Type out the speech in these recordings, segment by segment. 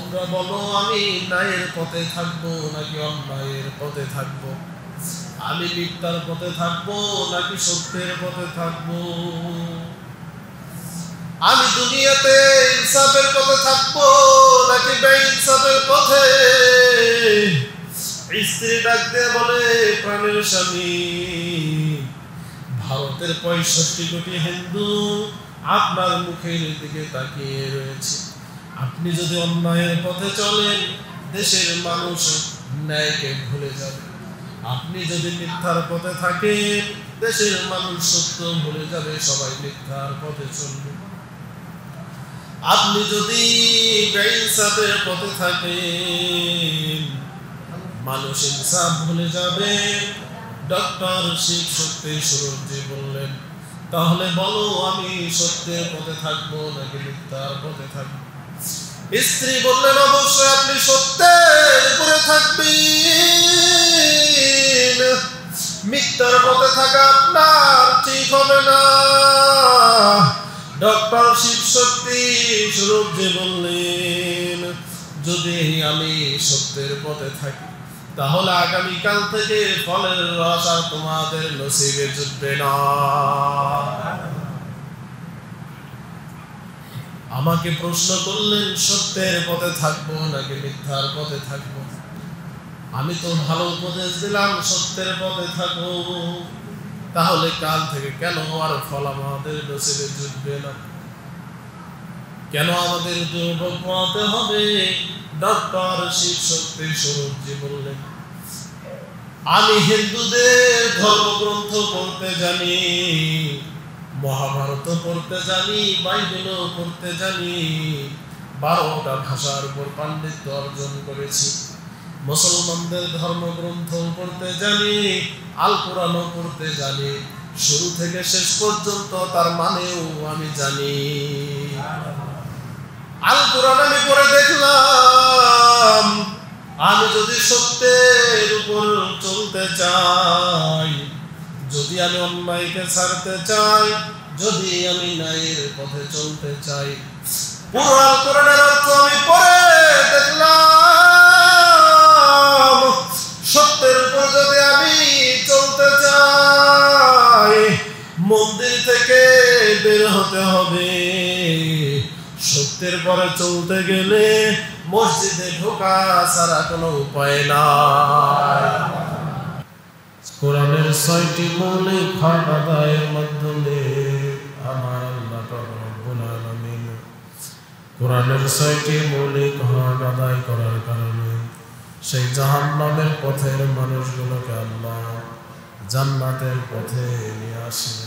তোমরা বলো আমি ন্যায়ের পথে থাকবো নাকি অন্যায়ের পথে থাকবো, আমি মিথ্যার পথে থাকবো নাকি সত্যের পথে থাকবো, আমি দুনিয়াতে ইনসাফের পথে থাকবো নাকি বেইনসাফের পথে। স্ত্রী ডাক দিয়ে বলে, প্রাণের স্বামী, ভারতের 65 কোটি হিন্দু আপনার মুখের দিকে তাকিয়ে রয়েছে। আপনি যদি অন্যায়ের পথে চলেন, দেশের মানুষ ন্যায়কে ভুলে যাবে। আপনি যদি মিথ্যার পথে থাকেন, দেশের মানুষ সত্য ভুলে যাবে, সবাই মিথ্যার পথে চলবে। আপনি যদি বেইনসাফের পথে থাকেন, মানুষ ইনসাফ ভুলে যাবে। ডক্টর শিব শক্তি সুরজি বললেন, তাহলে বলো আমি সত্যের পথে থাকবো নাকি মিথ্যার পথে থাকবো। স্ত্রী বললেন, অবশ্যই আপনি সত্যের উপরে থাকবেন, মিথ্যার পথে থাকা আপনার ঠিক হবে না। ডক্টর শিব শক্তি সুরজি বললেন, যদি আমি সত্যের পথে থাকি তাহলে আগামীকাল থেকে ফলের রস আর তোমাদের নসিবে জুটবে না। আমাকে প্রশ্ন করলেন, সত্যের পথে থাকবো নাকি মিথ্যার পথে থাকবো। আমি তো ভালো উপদেশ দিলাম, সত্যের পথে থাকবো। তাহলে কাল থেকে কেন আর ফল আমাদের নসিবে জুটবে না, কেন আমাদের দুর্ভোগ পোহাতে হবে। ডক্টর শিব শক্তি সুরজি বললেন, আমি হিন্দুদের ধর্মগ্রন্থ পড়তে জানি, মহাভারত পড়তে জানি, বাইবেলও পড়তে জানি, 12টা ভাষার উপর পাণ্ডিত্য অর্জন করেছি। মুসলমানদের ধর্মগ্রন্থ পড়তে জানি, আল কোরআনও পড়তে জানি, শুরু থেকে শেষ পর্যন্ত তার মানেও আমি জানি। আল কোরআন আমি পড়ে দেখলাম, আমি যদি সত্যের উপর চলতে চাই, যদি আমি অন্যায়কে ছাড়তে চাই, যদি আমি ন্যায়ের পথে চলতে চাই, পুরো আল কোরআনের অর্থ আমি পড়ে দেখলাম। সত্যের উপর যদি আমি চলতে চাই, মন্দির থেকে বের হতে হবে। সত্যের পরে চলতে গেলে মসজিদে ঢোকা ছাড়া কোনো উপায় নাই। কোরআনের 6টি মৌলিক হক আদায়ের মাধ্যমে আমার আল্লাহ রব্বুল আলামিন কোরআনের 6টি মৌলিক হক আদায় করার কারণে সেই জাহান্নামের পথের মানুষগুলোকে আল্লাহ জান্নাতের পথে নিয়ে আসেন।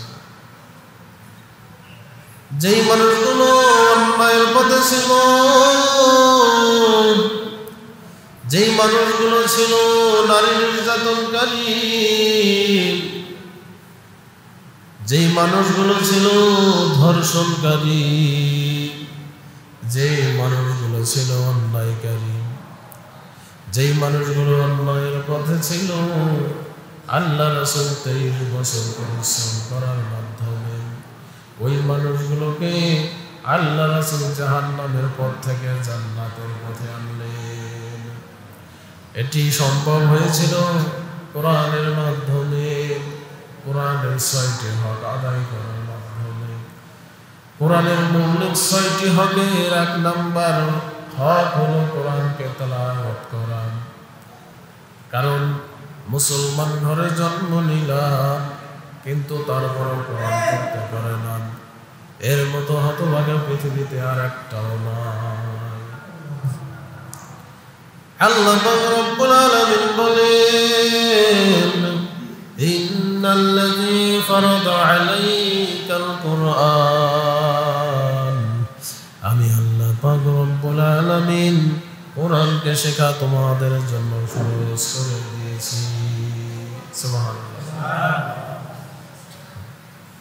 যেই মানুষগুলো অন্যায়ের পথে ছিল, যেই মানুষগুলো ছিল নারী নির্যাতনকারী, যেই মানুষগুলো ছিল ধর্ষণকারী, যেই মানুষগুলো ছিল অন্যায়কারী, যেই মানুষগুলো অন্যায়ের পথে ছিল, আল্লাহ রাসূল 23 বছর পরিশ্রম করার মাধ্যমে ওই মানুষগুলোকে আল্লাহ রাসূল জাহান্নামের পথ থেকে জান্নাতের পথে আনলেন। এটি সম্ভব হয়েছিল কোরআনের মাধ্যমে, কোরআনের 6টি হক আদায় করার মাধ্যমে। কোরআনের মৌলিক 6টি হকের 1 নাম্বার হক হলো কোরআনকে তেলাওয়াত করা। কারণ মুসলমান ঘরে জন্ম নিলাম, কিন্তু তারপর কোরআন পড়তে পারে না, এর মতো হতভাগা পৃথিবীতে আর একটাও নাই। আল্লাহ রাব্বুল আলামিন বলেন, ইন্নাল্লাযী ফারাদা আলাইকাল কুরআন, আমি আল্লাহ পাক রব্বুল আলামিন কোরআনকে শেখা তোমাদের জন্য ফরজ করে দিয়েছি। সুবহানাল্লাহ।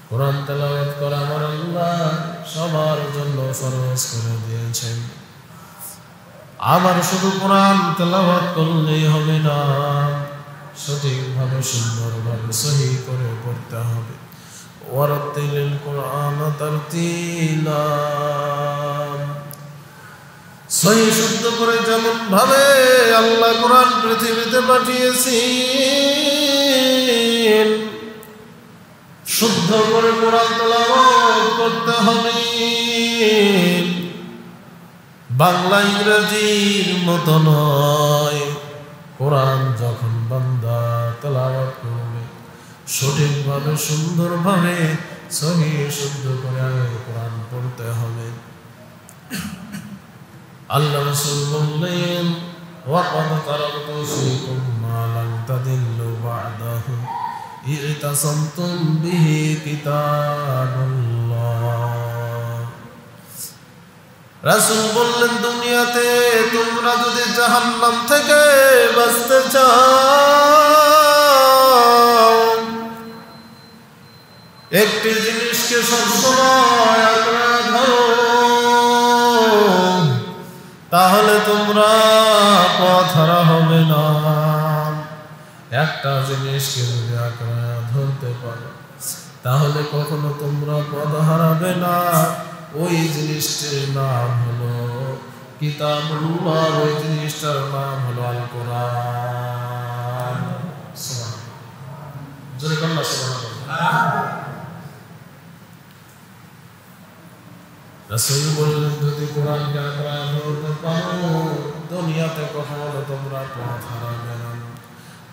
কোরআন তেলাওয়াত করা আমার আল্লাহ সবার জন্য ফরজ করে দিয়েছেন। আবার শুধু কোরআন তেলাওয়াত করলেই হবে না, সঠিকভাবে সুন্দরভাবে সহি করে পড়তে হবে। ওয়ারাতিলিল কুরআন তারতিলা। সহি শুদ্ধ করে যেমন ভাবে আল্লাহ কোরআন পৃথিবীতে পাঠিয়েছেন শুদ্ধ করে কোরআন তেলাওয়াত করতে হবে। বাংলা ইংরেজির মতো নয়, কোরআন যখন বান্দা তেলাওয়াত করবে সঠিকভাবে সুন্দরভাবে সহি শুদ্ধ করে কোরআন পড়তে হবে। আল্লাহ রাসূল বললেন ওয়াকাদ তারাকতু ফীকুম মা লান তাদিল্লু বা'দাহু ইতাসামতুম বিহি কিতাবাল্লাহ। রাসূল বললেন দুনিয়াতে তোমরা যদি জাহান্নাম থেকে বাঁচতে চাও একটি জিনিসকে সবসময় আঁকড়ে ধরো, তাহলে তোমরা পথ হারা হবে না। একটা জিনিসকে যদি আঁকড়ে ধরতে পারো তাহলে কখনো তোমরা পথ হারাবে না। ওই জিনিসটির নাম হলো কিতাবুল্লাহ, ওই জিনিসটার নাম হলো আল কোরআন। রাসূল বললেন যদি কোরআনকে আঁকড়ে ধরতে পারো দুনিয়াতে কখনো তোমরা পথ হারাবে না।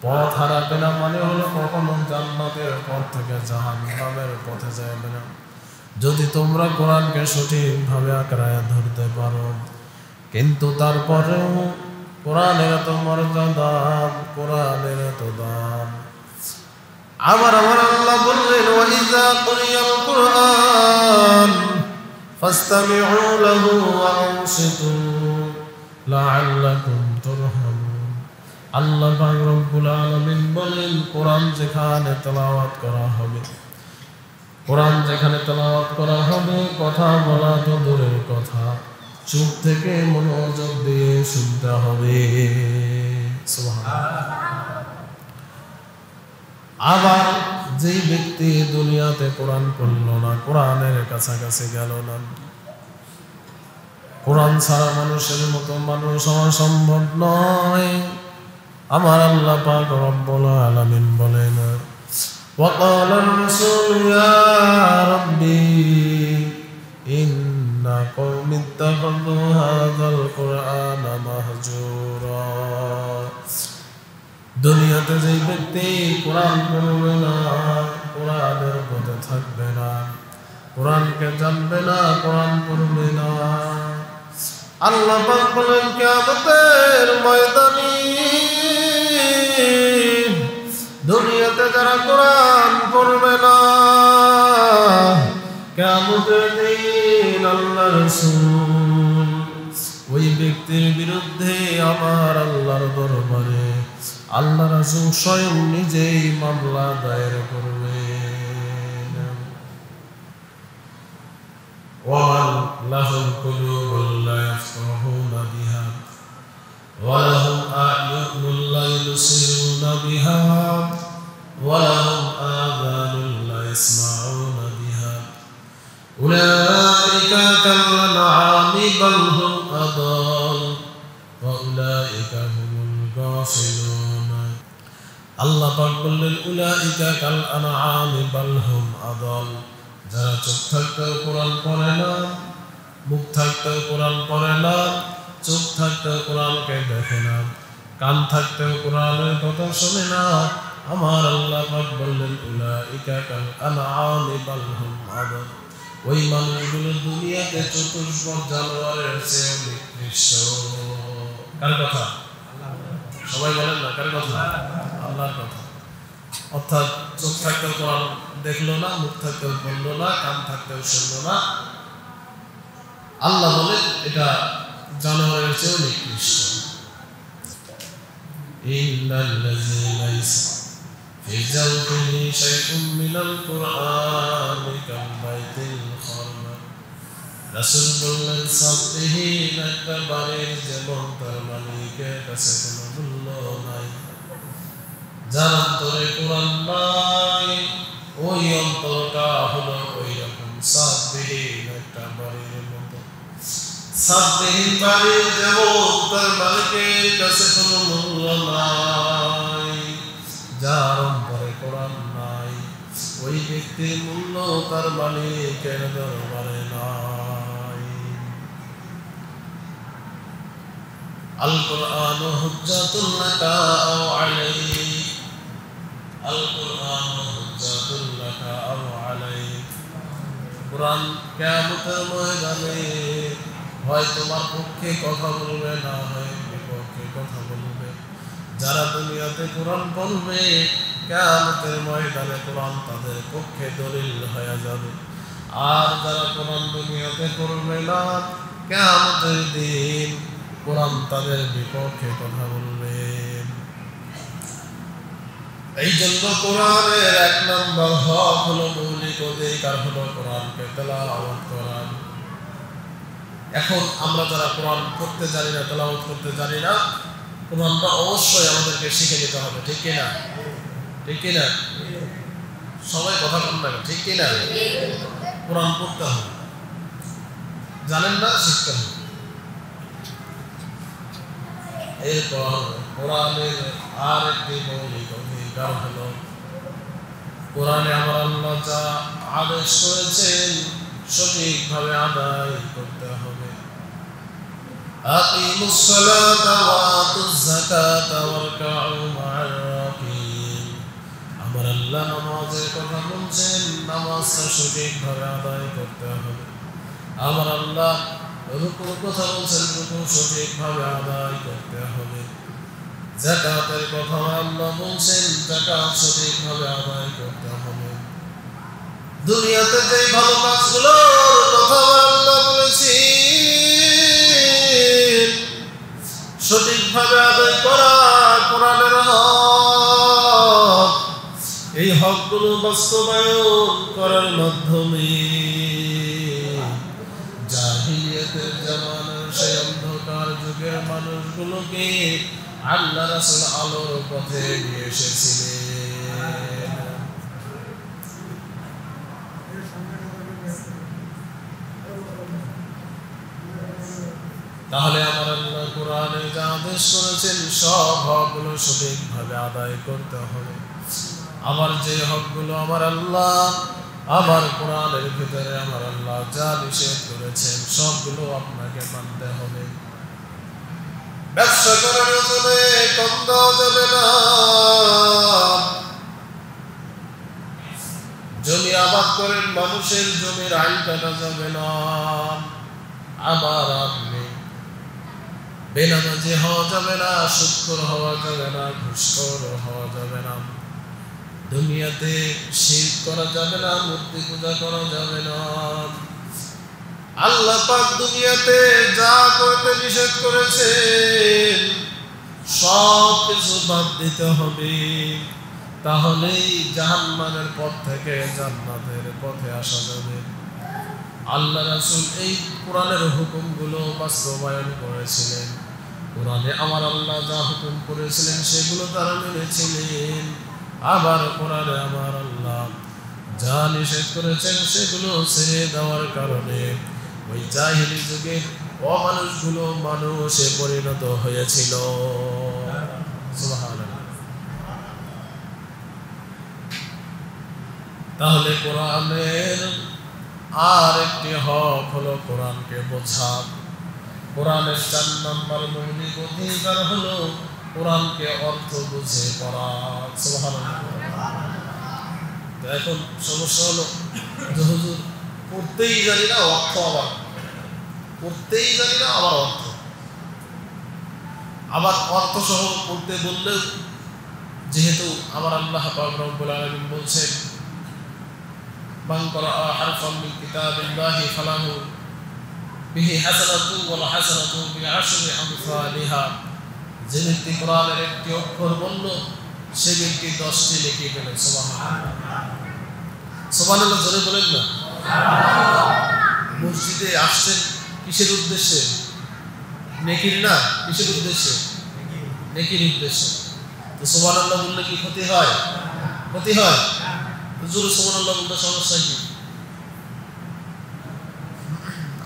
পথ হারাবে না মানে হলো কখনো জান্নাতের পথ থেকে জাহান্নামের পথে যাবে না। যদি তোমরা কোরআনকে সঠিকভাবে আঁকড়ে ধরতে পারো, কিন্তু তারপরেও কোরআনের এত মর্যাদা, কোরআনের এত দাম। আমার আল্লাহ বললেন ওয়াইযা কুরিয়াল কুরআন ফাসতামিউ লাহু ওয়া আনসিতু লাআল্লাকুম তুরহামুন। আল্লাহ পাক রব্বুল আলামিন বলেন কোরআন যেখানে তেলাওয়াত করা হবে, কোরআন যেখানে তেলাওয়াত করা হবে কথা বলা তো দূরের কথা, চুপ থেকে মনোযোগ দিয়ে শুনতে হবে। সুবহানাল্লাহ। আবার যেই ব্যক্তি দুনিয়াতে কোরআন পড়ল না, কোরআনের কাছাকাছি গেল না, কোরআন ছাড়া মানুষের মতো মানুষ হওয়া সম্ভব নয়। আমার আল্লাহ পাক রব্বুল আলামিন বলেন وقال الرسول يا ربي إن قوم اتخذوا هذا القرآن مهجورا। দুনিয়াতে যে ব্যক্তি কোরআন পড়বে না, কোরআনের পথে থাকবে না, কোরআনকে জানবে না, কোরআন পড়বে না, আল্লাহ পাক বলেন কিয়ামতের ময়দানে দুনিয়াতে যারা কোরআন পড়বে না কিয়ামতের দিন আল্লাহ রাসূল ওই ব্যক্তির বিরুদ্ধে আমার আল্লাহর দরবারে আল্লাহ রাসূল স্বয়ং নিজেই মামলা দায়ের করবেন। ওয়া লাহুল কুলুবুল লা ইয়াফকাহুনা বিহা ওয়া লাহুম আ'য়ুনুল লা ইবসিরুনা বিহা ওয়া লাহুম আযানুল লা ইয়াসমাউনা বিহা উলাইকা কাল আনআমি বাল হুম আদাল ওয়া উলাইকা হুমুল গাফিলুন। আল্লাহ পাক বললেন উলাইকা কাল আনআমি বাল হুম আদাল, যারা চোখ থাকতেও কোরআন পড়ে না, মুখ থাকতেও কোরআন পড়ে না, চোখ থাকতেও কোরআনকে দেখে না, কান থাকতেও কোরআনের কথা শোনে না, আমার আল্লাহ পাক বললেন উলাইকা কাল আনআমি বাল হুম আদাল, ওই মানুষগুলো দুনিয়াতে চতুষ্পদ জানোয়ারের চেয়ে নিকৃষ্ট। কার কথা? সবাই বলেন না কার কথা? আল্লাহর কথা। অর্থাৎ চোখ থাকতেও কোরআন দেখলো না, মুখ থাকতেও বললো না, কান থাকতেও শুনলো না, আল্লাহ বলে এটা জানোয়ারের চেয়েও নিকৃষ্ট। ইন্নাল্লাযী লাইসা ফি জাওফিহি শাইউন মিনাল কুরআনি কালবাইতিল খারবা। রাসূল বললেন সাববিহীন একটা বাড়ির যেমন তার মালিকের কাছে কোনো মূল্য নাই, যার অন্তরে কোরআন নাই ওই অন্তরটা হলো ওই রকম সাববিহীন একটা বাড়ির মতো। ছাদবিহীন বাড়ির যেমন তার মালিকের কাছে কোনো মূল্য নাই, যার অন্তরে কোরআন নাই ওই ব্যক্তির মূল্য তার মালিকের দরবারে নাই। আল কুরআন হুজ্জাতুল লাকা আও আলাইক, আল কুরআন হুজ্জাতুল লাকা আও আলাইক। কুরআন কিয়ামতের ময়দানে হয় তোমার পক্ষে কথা বলবে, না হয় বিপক্ষে কথা বলবে। যারা দুনিয়াতে কোরআন পড়বে কিয়ামতের ময়দানে কোরআন তাদের পক্ষে দলিল হয়ে যাবে, আর যারা কোরআন দুনিয়াতে পড়বে না কিয়ামতের দিন কোরআন তাদের বিপক্ষে কথা বলবে। এই জন্য কোরআনের এক নম্বর হক হলো, মৌলিক অধিকার হলো কোরআনকে তেলাওয়াত করা। এখন আমরা যারা কোরআন পড়তে জানি না, তেলাওয়াত করতে জানি না, কোরআনটা অবশ্যই আমাদেরকে শিখে নিতে হবে, ঠিক কিনা? ঠিক কিনা? সবাই কথা বলেন না, ঠিক কিনা? কোরআন পড়তে হবে, জানেন না, শিখতে হবে। এরপর কোরআনের আর একটি মৌলিক অধিকার হলো, কোরআনে আমার আল্লাহ যা আদেশ করেছেন সঠিকভাবে আদায় করতে হবে। আকিমুস সালাতা ওয়া আতুজ যাকাতা ওয়ারকাউ মা'আর রাকিন। আমার আল্লাহ নামাজের কথা বলছেন, নামাজটা সঠিকভাবে আদায় করতে হবে। আমার আল্লাহ রুকুর কথা বলছেন, রুকু সঠিকভাবে আদায় করতে হবে। যাকাতের কথা আল্লাহ বলছেন, যাকাত সঠিকভাবে আদায় করতে হবে। দুনিয়াতে যে ভালো কাজগুলোর কথা আল্লাহ বলেছেন সঠিকভাবে আদায় করা কোরআনের হক। এই হকগুলো বাস্তবায়ন করার মাধ্যমে জাহিলিয়াতের জামানার সেই অন্ধকার যুগের মানুষগুলোকে আল্লাহ রাসূল আলোর পথে নিয়ে এসেছিলেন। তাহলে আমার আল্লাহ কোরআনে যা আদেশ করেছেন সব হকগুলো সঠিকভাবে আদায় করতে হবে। আমার যে হকগুলো আমার আল্লাহ আমার কোরআনের ভিতরে আমার আল্লাহ যা নিষেধ করেছেন সবগুলো আপনাকে মানতে হবে। ব্যবসা করার জন্য কম দেওয়া যাবে না, জমি আবাদ করেন মানুষের জমির আইন কাটা যাবে না। আবার আপনি বেনামাজি হওয়া যাবে না, সুদখোর হওয়া যাবে না, ঘুষখোর হওয়া যাবে না। দুনিয়াতে শিরক করা যাবে না, মূর্তি পূজা করা যাবে না। আল্লাহ পাক দুনিয়াতে যা করতে নিষেধ করেছেন সব কিছু বাদ দিতে হবে, তাহলেই জাহান্নামের পথ থেকে জান্নাতের পথে আসা যাবে। আল্লাহ রাসূল এই কোরআনের হুকুমগুলো বাস্তবায়ন করেছিলেন। কোরআনে আমার আল্লাহ যা হুকুম করেছিলেন সেগুলো তারা মেনেছিলেন। আবার কোরআনে আমার আল্লাহ যা নিষেধ করেছেন সেগুলো ছেড়ে দেওয়ার কারণে ওই জাহিলি যুগের অমানুষগুলো মানুষে পরিণত হয়েছিল। সুবহানাল্লাহ। তাহলে কোরআনের আর একটি হক হলো কোরআনকে বোঝা। কোরআনের ৪ নম্বর মৌলিক অধিকার হলো কোরআনকে অর্থ বুঝে পড়া। সুবহানাল্লাহ। এখন সমস্যা হলো যে হুজুর পড়তেই জানি না, অর্থ আবার পড়তেই জানি না, আবার অর্থ সহ পড়তে বললেও যেহেতু আমার আল্লাহ পাক রব্বুল আলামিন বলছেন মান ক্বারাআ হারফান মিন কিতাবিল্লাহি ফালাহু বিহি হাসানাতুন ওয়া হাসানাতু বিআশরি আমসালিহা। যে ব্যক্তি কোরআনের একটি অক্ষর বলল সে ব্যক্তি 10টি লিখে পেল। সুবহানাল্লাহ। সুবহানাল্লাহ জোরে বলেন না। মসজিদে আসছেন কিসের উদ্দেশ্যে? নেকির না, কিসের উদ্দেশ্যে? নেকির উদ্দেশ্যে। তো সুবহানাল্লাহ বললে কি ক্ষতি হয়? ক্ষতি হয়। হুজুর সুবহানাল্লাহ বলতে সমস্যা কি?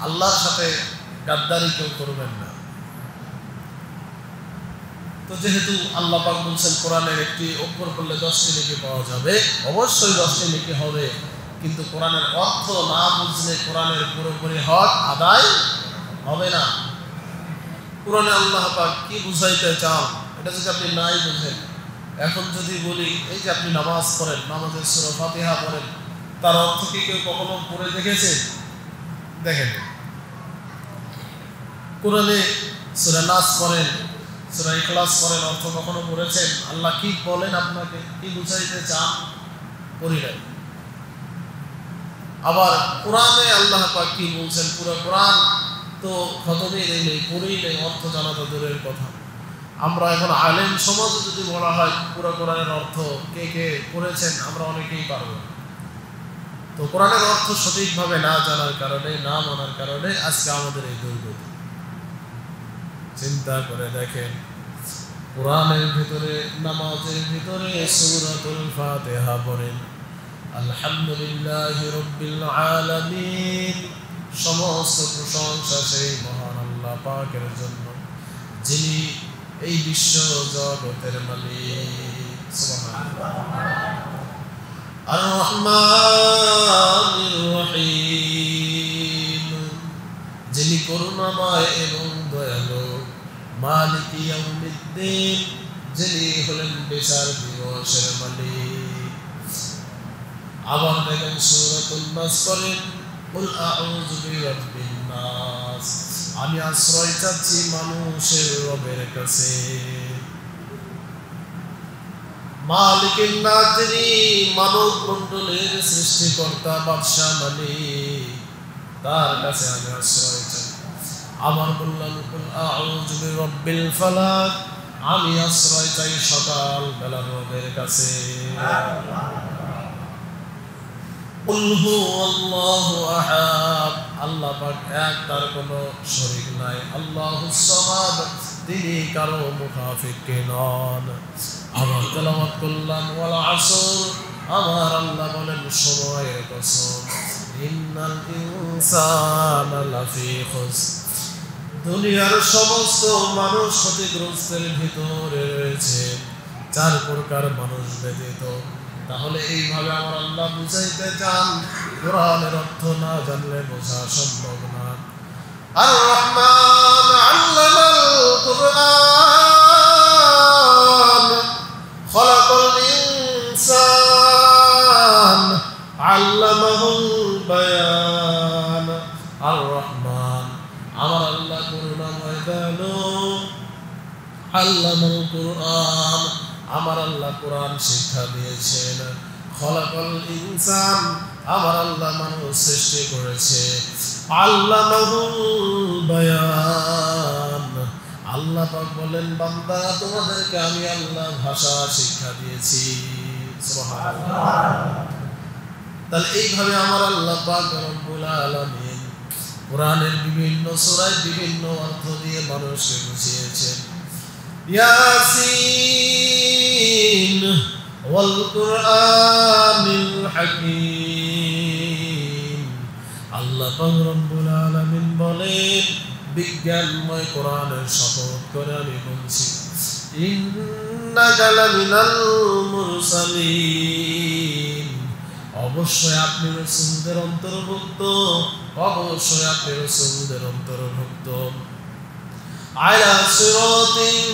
আল্লাহর সাথে গাদ্দারি কেউ করবেন না। তো যেহেতু আল্লাহ পাক বলছেন কোরআনের একটি অক্ষর করলে 10টি নেকি পাওয়া যাবে, অবশ্যই 10টি নেকি হবে, কিন্তু কোরআনের অর্থ না বুঝলে কোরআনের পুরোপুরি হক আদায় হবে না। কোরআনে আল্লাহ পাক কি বুঝাইতে চান এটা যদি আপনি নাই বুঝেন, এখন যদি বলি এই যে আপনি নামাজ পড়েন, নামাজের সূরা ফাতিহা পড়েন, তার অর্থ কি কেউ কখনো পড়ে দেখেছেন? দেখেন। কোরআনে সূরা নাস পড়েন, সূরা ইখলাস পড়েন, অর্থ কখনো পড়েছেন? আল্লাহ কি বলেন, আপনাকে কি বুঝাইতে চান? পড়ি নাই। আবার কোরআনে আল্লাহ পাক কি বলছেন, পুরো কোরআন তো খতমই নেই, পড়েই নেই, অর্থ জানা তো দূরের কথা। আমরা এখন আলেম সমাজ যদি বলা হয় পুরো কোরআনের অর্থ কে কে পড়েছেন, আমরা অনেকেই পারব। তো কোরআনের অর্থ সঠিকভাবে না জানার কারণে, না মানার কারণে আজকে আমাদের এই দুর্গতি। চিন্তা করে দেখেন, কোরআনের ভিতরে, নামাজের ভিতরে সূরাতুল ফাতিহা পড়েন, আলহামদুলিল্লাহি রাব্বিল আলামিন, সমস্ত প্রশংসা সেই মহান আল্লাহ পাকের জন্য যিনি এই বিশ্ব জগতের মালিক। সুবহানাল্লাহ। আর রহমানির রহিম, যিনি করুণাময় এবং দয়ালু। মালিক ইয়াউমিদ্দিন, যিনি হলেন বিচার দিবসের মালিক। আবার দেখেন সূরাতুন নাস করেন, কুল আউযু বিরাব্বিন নাস, আমি আশ্রয় চাচ্ছি মানুষের রবের কাছে। মালিকের নাস, যিনি মানব মণ্ডলের সৃষ্টিকর্তা, বাদশা মালিক, তার কাছে আমি আশ্রয় চাই। আবার বললাম কুল আউযু বিরাব্বিল ফালাক, আমি আশ্রয় চাই সকাল বেলার রবের কাছে। কুল হুয়াল্লাহু আহাদ, আল্লাহ পাক এক, তার কোনো শরীক নাই। আল্লাহুস সামাদ, তিনি কারো মুখাফিকি নন। আবার তেলাওয়াত করলাম ওয়াল আসর, আমার আল্লাহ বলেন সময়ের কসম, ইন্নাল ইনসানা লাফি খুসর, দুনিয়ার সমস্ত মানুষ ক্ষতিগ্রস্তের ভিতরে রয়েছে, 4 প্রকার মানুষ ব্যতীত। তাহলে এইভাবে আমার আল্লাহ বুঝাইতে চান, কোরআনের অর্থ না জানলে বোঝা সম্ভব না। আর রহমান আল্লামাল কুরআন, খলাকাল ইনসান, আল্লামাহুল বায়ান। আর রহমান, আমার আল্লাহ করুণাময় দয়ালু। আল্লামাল কুরআন, আমার আল্লাহ কোরআন শিক্ষা দিয়েছেন। খলাকাল ইনসান, আমার আল্লাহ মানুষ সৃষ্টি করেছে। আল্লামাহুল বায়ান, আল্লাহ পাক বলেন বান্দা তোমাদেরকে আমি আল্লাহ ভাষা শিক্ষা দিয়েছি। সুবহানাল্লাহ। তাহলে এইভাবে আমার আল্লাহ পাক রব্বুল আলামিন কোরআনের বিভিন্ন সূরায় বিভিন্ন অর্থ দিয়ে মানুষকে বুঝিয়েছেন। ইয়াসিন ওয়াল কুরআনিল হাকীম, আল্লাহ পাক রব্বুল আলামিন বলেন বিজ্ঞানময় কোরআনের শপথ করে আমি বলছি, ইন্নাকা লামিনাল মুরসালিন, অবশ্যই আপনি রাসূলদের অন্তর্ভুক্ত, অবশ্যই আপনি রাসূলদের অন্তর্ভুক্ত। আলা সিরাতিন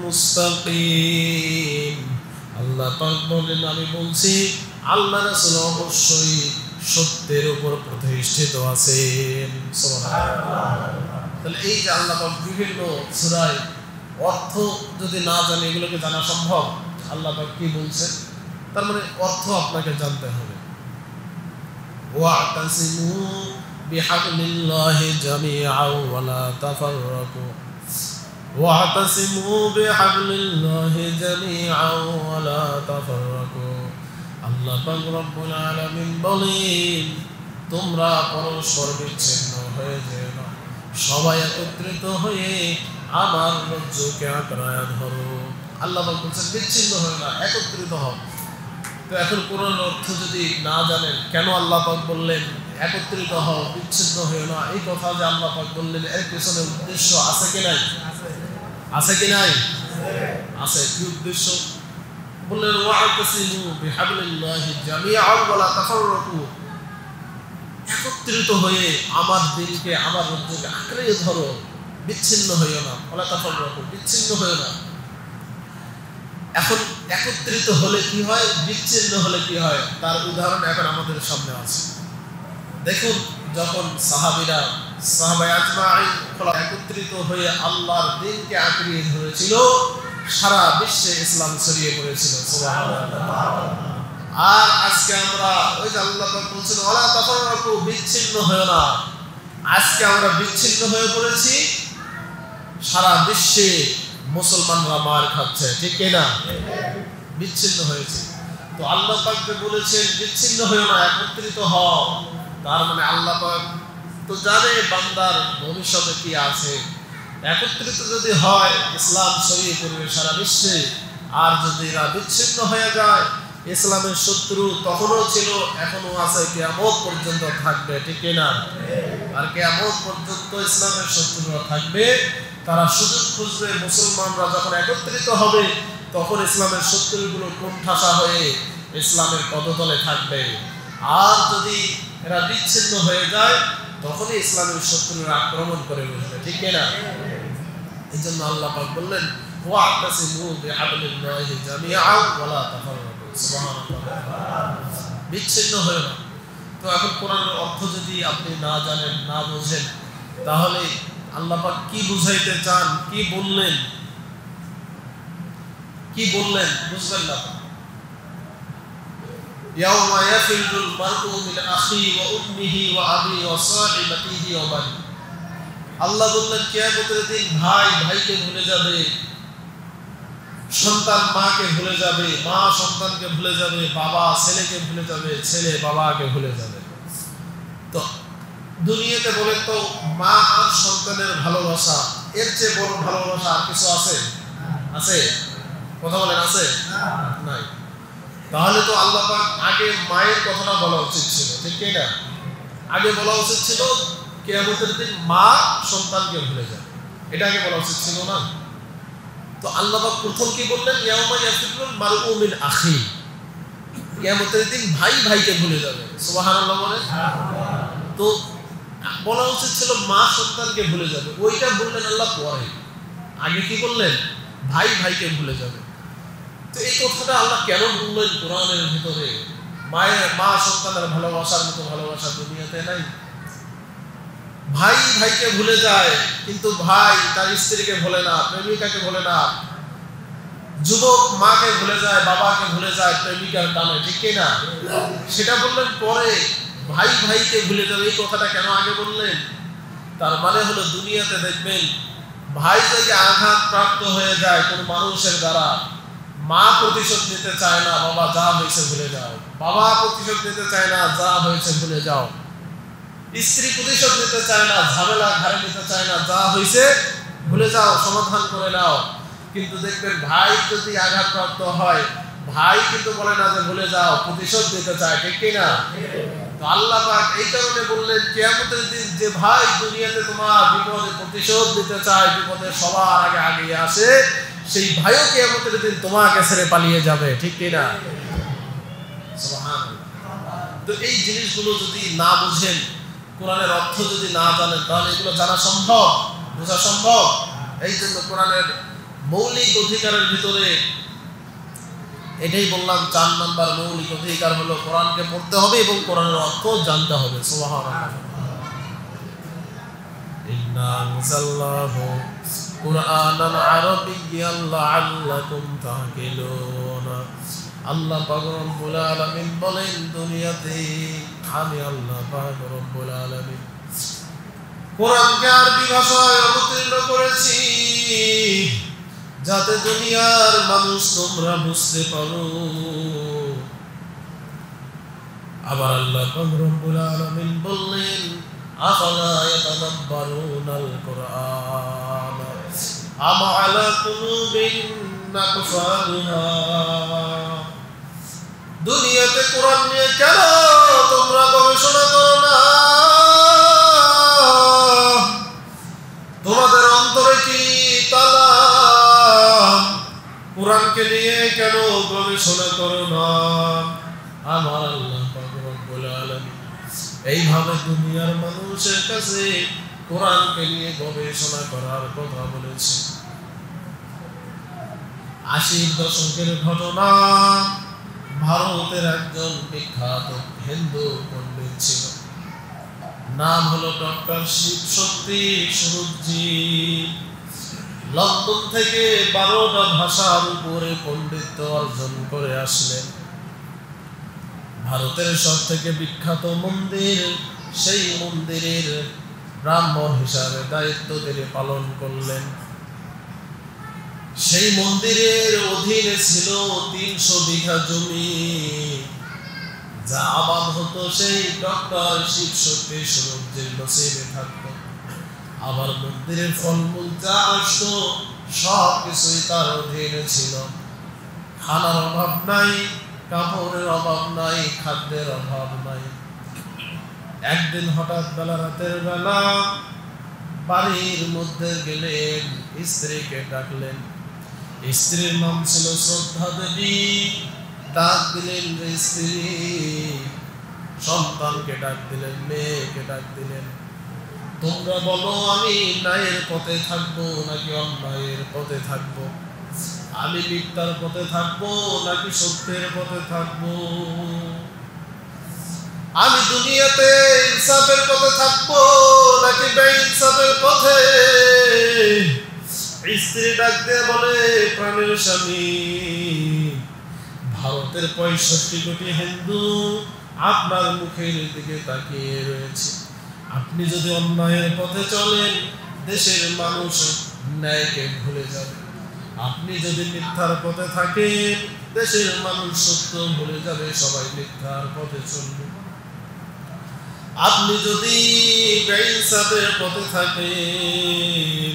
মুস্তাকিম, আল্লাহ পাক বলেন আমি বলছি আল্লাহ রাসূল অবশ্যই সত্যের উপর প্রতিষ্ঠিত আছেন। সুবহানাল্লাহ। তাহলে এই যে আল্লাহ পাক বিভিন্ন সূরায় অর্থ যদি না জানি, এগুলোকে জানা সম্ভব? আল্লাহ পাক কি বলছেন, তার মানে অর্থ আপনাকে জানতে হবে। ওয়াতাসিমু বিহাবলিল্লাহি জামিআন ওয়া লা তাফাররাকু, ওয়াতাসিমু বিহাবলিল্লাহি জামিআন ওয়া লা তাফাররাকু। আল্লাহ পাক রব্বুল আলামিন বলেন তোমরা পরস্পর বিচ্ছিন্ন হয়ে যেও না, সবাই একত্রিত হয়ে আমার রজ্জুকে আঁকড়ায় ধরো। আল্লাহ পাক বলছেন বিচ্ছিন্ন হয়ে না, একত্রিত হও। তো এখন কোরআন অর্থ যদি না জানেন, কেন আল্লাহ পাক বললেন একত্রিত হও, বিচ্ছিন্ন হও না। এই কথা যে আল্লাহ পাক বললেন, এর পেছনে উদ্দেশ্য আছে কি নাই? আছে কি নাই? আছে। কি উদ্দেশ্য? বললেন ওয়া'তাসিমু বিহাবলিল্লাহি জামিআন ওয়া লা তাফাররাকু, একত্রিত হয়ে আমার দিনকে, আমার রজ্জুকে আঁকড়ে ধরো, বিচ্ছিন্ন হইও না। ওয়া লা তাফাররাকু, বিচ্ছিন্ন হইও না। এখন একত্রিত হলে কি হয়, বিচ্ছিন্ন হলে কি হয়, তার উদাহরণ এখন আমাদের সামনে আছে। দেখুন, যখন সাহাবায়ে আজমাইন একত্রিত হয়ে আল্লাহর দ্বীনকে আঁকড়িয়ে ধরেছিল, সারা বিশ্বে ইসলাম ছড়িয়ে পড়েছিল। সুবহানাল্লাহ। আর আজকে আমরা ওই যে আল্লাহ পাক বলছেন ওয়ালা তাফাররাকু, বিচ্ছিন্ন হয়ো না। আজকে আমরা বিচ্ছিন্ন হয়ে পড়েছি, সারা বিশ্বে মুসলমানরা মার খাচ্ছে, ঠিক কি না? বিচ্ছিন্ন হয়েছে। তো আল্লাহ পাক যে বলেছেন বিচ্ছিন্ন হয়ো না, একত্রিত হও, তার মানে আল্লাহ পাক তো জানে বান্দার ভবিষ্যতে কি আছে। একত্রিত যদি হয়, ইসলাম ছড়িয়ে পড়বে সারা বিশ্বে। আর যদি এরা বিচ্ছিন্ন হয়ে যায়, ইসলামের শত্রু তখনও ছিল, এখনো আছে, কিয়ামত পর্যন্ত থাকবে, ঠিক না? আর কিয়ামত পর্যন্ত ইসলামের শত্রুরা থাকবে। তারা সুযোগ খুঁজবে, মুসলমানরা যখন একত্রিত হবে তখন ইসলামের শত্রুগুলো কোণঠাসা হয়ে ইসলামের পদতলে থাকবে। আর যদি এরা বিচ্ছিন্ন হয়ে যায়, তখনই ইসলামের শত্রুরা আক্রমণ করে বসবে, ঠিক না? এই জন্য আল্লাহ পাক বললেন ওয়া'তাসিমু বিহাবলিল্লাহি জামিআন ওয়া লা তাফাররাকু। সুবহানাল্লাহ। বিচ্ছিন্ন হয়ো না। তো এখন কোরআনের অর্থ যদি আপনি না জানেন, না বোঝেন, তাহলে আল্লাহ পাক কি বুঝাইতে চান, কি বললেন বুঝবেন না। ইয়াওমা ইয়াফিরুল মার'উ মিন আখিহি ওয়া উম্মিহি ওয়া আবিহি ওয়া সাহিবাতিহি ওয়া বানি। আল্লাহ বললেন কিয়ামতের দিন ভাই ভাইকে ভুলে যাবে, সন্তান মাকে ভুলে যাবে, মা সন্তানকে ভুলে যাবে, বাবা ছেলেকে ভুলে যাবে, ছেলে বাবাকে ভুলে যাবে। তো দুনিয়াতে বলেন তো, মা আর সন্তানের ভালোবাসা, এর চেয়ে বড় ভালোবাসা আর কিছু আছে? আছে? কথা বলেন, আছে? নাই। তাহলে তো আল্লাহ পাক আগে মায়ের কথাটা বলা উচিত ছিল, ঠিক কি না? আগে বলা উচিত ছিল কিয়ামতের দিন মা সন্তানকে ভুলে যাবে, এটা আগে বলা উচিত ছিল না? তো আল্লাহ পাক প্রথম কি বললেন? ইয়াওমা ইয়াফিরুল মার'উ মিন আখিহি, কিয়ামতের দিন ভাই ভাইকে ভুলে যাবে। সুবহানাল্লাহ বলেন। তো বলা উচিত ছিল মা সন্তানকে ভুলে যাবে, ওইটা বললেন আল্লাহ পরে। আগে কি বললেন? ভাই ভাইকে ভুলে যাবে। তো এই কথাটা আল্লাহ কেন বললেন কোরআনের ভিতরে? মা সন্তানের ভালোবাসার মতো ভালোবাসা দুনিয়াতে নাই। ভাই ভাইকে ভুলে যায়, কিন্তু ভাই তার স্ত্রীকে ভুলে না, প্রেমিকাকে ভুলে না। যুবক মাকে ভুলে যায়, বাবাকে ভুলে যায় প্রেমিকার টানে, ঠিক কি না? সেটা বললেন পরে। ভাই ভাইকে ভুলে যাবে, এই কথাটা কেন আগে বললেন? তার মানে হলো দুনিয়াতে দেখবেন ভাই যদি আঘাত প্রাপ্ত হয়ে যায় কোন মানুষের দ্বারা, মা প্রতিশোধ নিতে চায় না, বাবা যা হয়েছে ভুলে যাও। বাবা প্রতিশোধ নিতে চায় না, যা হয়েছে ভুলে যাও। স্ত্রী প্রতিশোধ নিতে চায় না, ঝামেলা ঘাড়ে নিতে চায় না, যা হয়েছে ভুলে যাও, সমাধান করে নাও। কিন্তু দেখবেন ভাই যদি আঘাতপ্রাপ্ত হয়, ভাই কিন্তু বলে না যে ভুলে যাও, প্রতিশোধ নিতে চায়, ঠিক কি না? তো আল্লাহ পাক এই কারণে বললেন কিয়ামতের দিন যে ভাই দুনিয়াতে তোমার বিপদে প্রতিশোধ নিতে চায়, বিপদে সবার আগে আগিয়ে আসে, সেই ভাইও কিয়ামতের দিন তোমাকে ছেড়ে পালিয়ে যাবে, ঠিক কি না? সুবহানাল্লাহ। তো এই জিনিসগুলো যদি না বুঝেন, কোরআনের অর্থ যদি না জানেন, তাহলে এগুলো জানা সম্ভব, বোঝা সম্ভব? এই জন্য কোরআনের মৌলিক অধিকারের ভিতরে এটাই বললাম, 4 নাম্বার মৌলিক অধিকার হলো কোরআনকে পড়তে হবে এবং কোরআনের অর্থ জানতে হবে। সুবহানাল্লাহ। ইন্না আনজালনাহু কুরআনান আরাবিয়্যান লাআল্লাকুম তা'কিলুন। আল্লাহ পাক রব্বুল আলামিন বলেন, দুনিয়াতে আমি আল্লাহ পাক রব্বুল আলামিন কোরআনকে আরবি ভাষায় অবতীর্ণ করেছি যাতে দুনিয়ার মানুষ তোমরা বুঝতে পারো। আবার আল্লাহ পাক রব্বুল আলামিন বললেন, আফালা ইয়াতাদাব্বারুনাল কুরআন আম আলা কুলুবিন আকফালুহা। দুনিয়াতে কোরআন নিয়ে কেন তোমরা গবেষণা করো না? আমাকে নিয়ে কেন গবেষণা করো না? আমার আল্লাহ পাক রব্বুল আলামিন এইভাবে দুনিয়ার মানুষের কাছে কোরআনকে নিয়ে গবেষণা করার কথা বলেছে। 80 দশকের ঘটনা। ভারতের একজন বিখ্যাত হিন্দু পণ্ডিত ছিল, নাম হলো ডক্টর শিব শক্তি স্বরূপজি। লন্ডন থেকে 12টা ভাষার উপরে পণ্ডিত্য অর্জন করে আসলেন। ভারতের সব থেকে বিখ্যাত মন্দির, সেই মন্দিরের ব্রাহ্মণ হিসাবে দায়িত্ব তিনি পালন করলেন। সেই মন্দিরের অধীনে ছিল 300 বিঘা জমি, যা আবাদ হতো সেই ডক্টর শিব শক্তি স্বরূপজির নসিবে থাকতো। আবার মন্দিরের ফলমূল যা আসতো সব কিছুই তার অধীনে ছিল। খানার অভাব নাই, কাপড়ের অভাব নাই, খাদ্যের অভাব নাই। একদিন হঠাৎ রাতের বেলা বাড়ির মধ্যে গেলেন, স্ত্রীকে ডাকলেন। স্ত্রীর নাম ছিল শ্রদ্ধা দেবী। ডাক দিলেন স্ত্রী, সন্তানকে ডাক দিলেন, মেয়েকে ডাক দিলেন, তোমরা বলো আমি ন্যায়ের পথে থাকবো নাকি অন্যায়ের পথে থাকবো? আমি মিথ্যার পথে থাকবো নাকি সত্যের পথে থাকবো? আমি দুনিয়াতে ইনসাফের পথে থাকবো নাকি বেইনসাফের পথে? স্ত্রী ডাক দিয়ে বলে, প্রাণের স্বামী, ভারতের 65 কোটি হিন্দু আপনার মুখের দিকে তাকিয়ে রয়েছে। আপনি যদি অন্যায়ের পথে চলেন, দেশের মানুষ ন্যায়কে ভুলে যাবে। আপনি যদি মিথ্যার পথে থাকেন, দেশের মানুষ সত্য ভুলে যাবে, সবাই মিথ্যার পথে চলবে। আপনি যদি বেইনসাফের পথে থাকেন,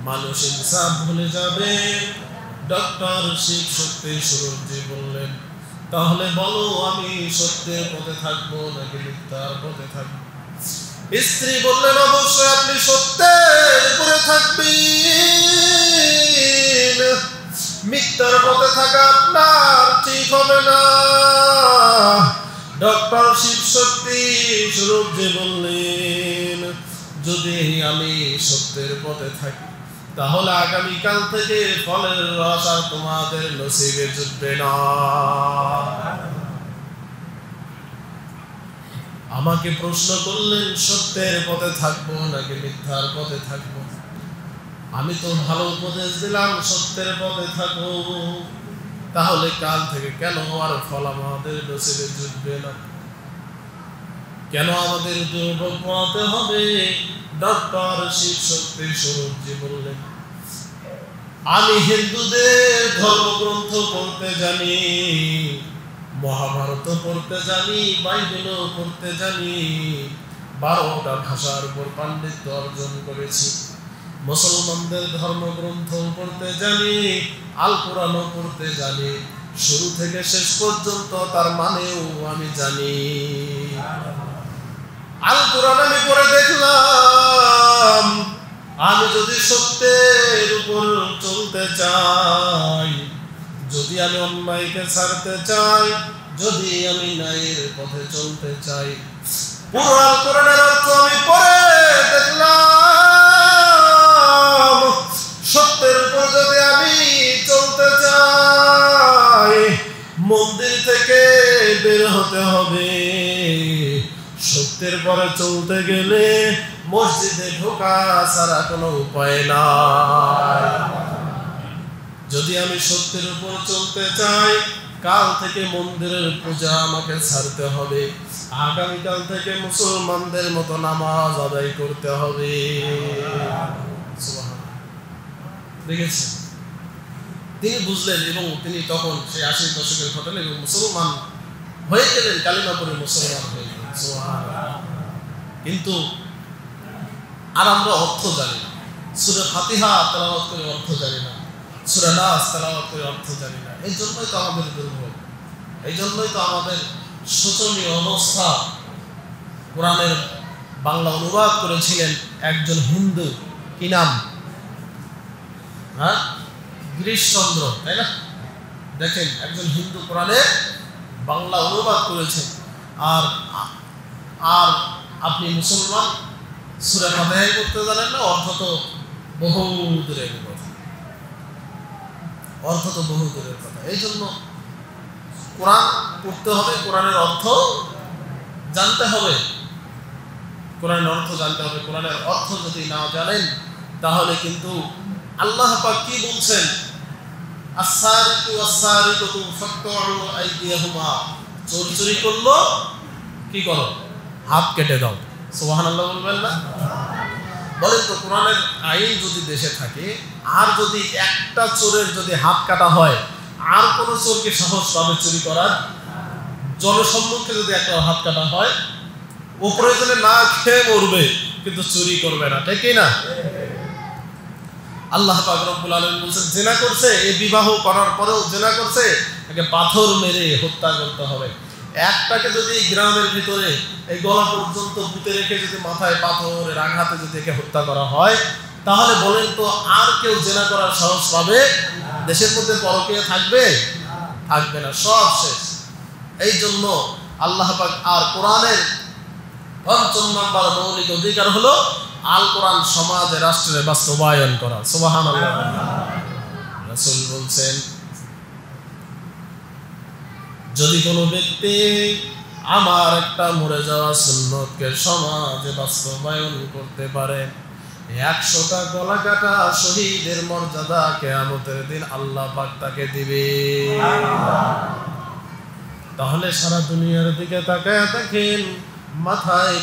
মানুষ ইনসাফ ভুলে যাবে। ডক্টর শিব শক্তি স্বরূপজি বললেন, তাহলে বলো আমি সত্যের পথে থাকবো নাকি মিথ্যার পথে থাকবো? স্ত্রী বললেন, অবশ্যই আপনি সত্যের উপরে থাকবেন, মিথ্যার পথে থাকা আপনার ঠিক হবে না। ডক্টর শিব শক্তি স্বরূপজি বললেন, যদি আমি সত্যের পথে থাকি, তাহলে আগামীকাল থেকে ফলের রস আর তোমাদের নসিবে জুটবে না। আমাকে প্রশ্ন করলেন, সত্যের পথে থাকবো নাকি মিথ্যার পথে থাকবো? আমি তো ভালো উপদেশ দিলাম, সত্যের পথে থাকবো। তাহলে কাল থেকে কেন আর ফল আমাদের নসিবে জুটবে না? কেন আমাদের দুর্ভোগ পোহাতে হবে? ডক্টর শিব শক্তি স্বরূপজি বললেন, আমি হিন্দুদের ধর্মগ্রন্থ পড়তে জানি, মহাভারত পড়তে জানি, বাইবেলও পড়তে জানি, 12টা ভাষার উপর পাণ্ডিত্য অর্জন করেছি। মুসলমানদের ধর্মগ্রন্থ পড়তে জানি, আল কোরআনও পড়তে জানি, শুরু থেকে শেষ পর্যন্ত তার মানেও আমি জানি। আল কোরআন আমি পড়ে দেখলাম, আমি যদি সত্যের উপর চলতে চাই, যদি আমি অন্যায়কে ছাড়তে চাই, যদি আমি ন্যায়ের পথে চলতে চাই, পুরো আল কোরআনের অর্থ আমি পড়ে দেখলাম। সত্যের উপর যদি আমি চলতে চাই, মন্দির থেকে বের হতে হবে। সত্যের পরে চলতে গেলে মসজিদে ঢোকা ছাড়া কোনো উপায় নাই। যদি আমি সত্যের উপর চলতে চাই, কাল থেকে মন্দিরের পূজা আমাকে ছাড়তে হবে, আগামীকাল থেকে মুসলমানদের মতো নামাজ আদায় করতে হবে। দেখেছেন, তিনি বুঝলেন এবং তিনি তখন সেই 80 দশকের ঘটনা এবং মুসলমান হয়ে গেলেন, কালিমা পড়ে মুসলমান হয়ে গেলেন। কিন্তু আর আমরা অর্থ জানি না, সূরা ফাতিহা তেলাওয়াত করে অর্থ জানি না, সূরা নাস তেলাওয়াত করে অর্থ জানি না। এই জন্যই তো আমাদের দুর্ভোগ, এই জন্যই তো আমাদের শোচনীয় অবস্থা। কোরআনের বাংলা অনুবাদ করেছিলেন একজন হিন্দু, কি নাম? গিরিশচন্দ্র, তাই না? দেখেন একজন হিন্দু কোরআনে বাংলা অনুবাদ করেছেন, আর আর আপনি মুসলমান সূরা ফাতিহা করতে জানেন না? অর্থ তো বহু দূরের কথা, অর্থ তো বহু দূরের কথা। এই জন্য কোরআন পড়তে হবে, কোরআনের অর্থ জানতে হবে, কোরআনের অর্থ জানতে হবে। কোরআনের অর্থ যদি না জানেন তাহলে কিন্তু আল্লাহ পাক কি বলছেন, আস-সারিকু ওয়াস-সারিকাতু ফাকতাউ আইদিয়াহুমা, চোর চুরি করলো কি করো, হাত কেটে দাও। সুবহানাল্লাহ বলবেন না? বলেন তো, কোরআনের আইন যদি দেশে থাকে আর যদি একটা চোরের যদি হাত কাটা হয়, আর কোনো চোরকে সাহস পাবে চুরি করার? জনসম্মুখে যদি একটা হাত কাটা হয়, ও প্রয়োজনে না খেয়ে মরবে কিন্তু চুরি করবে না, ঠিক না? আল্লাহ পাক রব্বুল আলামিন বলেন, জিনা করছে, এই বিবাহ করার পরেও জিনা করছে, তাকে পাথর মেরে হত্যা করতে হবে। একটাকে যদি গ্রামের ভিতরে এই গলা পর্যন্ত পুঁতে রেখে যদি মাথায় পাথরের আঘাতে যদি একে হত্যা করা হয়, তাহলে বলেন তো আর কেউ জিনা করার সাহস পাবে? দেশের মধ্যে পরকীয়া থাকবে? থাকবে না, সব শেষ। এই জন্য আল্লাহ পাক আর কোরআনের ৫ম নাম্বার মৌলিক অধিকার হলো আল কোরআন সমাজে, রাষ্ট্রে বাস্তবায়ন করা। সুবহানাল্লাহ। রাসূল বলছেন, যদি কোনো ব্যক্তি আমার একটা মরে যাওয়া সুন্নতকে সমাজে বাস্তবায়ন করতে পারে, ১০০টা গলা কাটা শহীদের মর্যাদা কিয়ামতের দিন আল্লাহ পাক তাকে দিবে। তাহলে সারা দুনিয়ার দিকে তাকায় দেখেন, মাথায়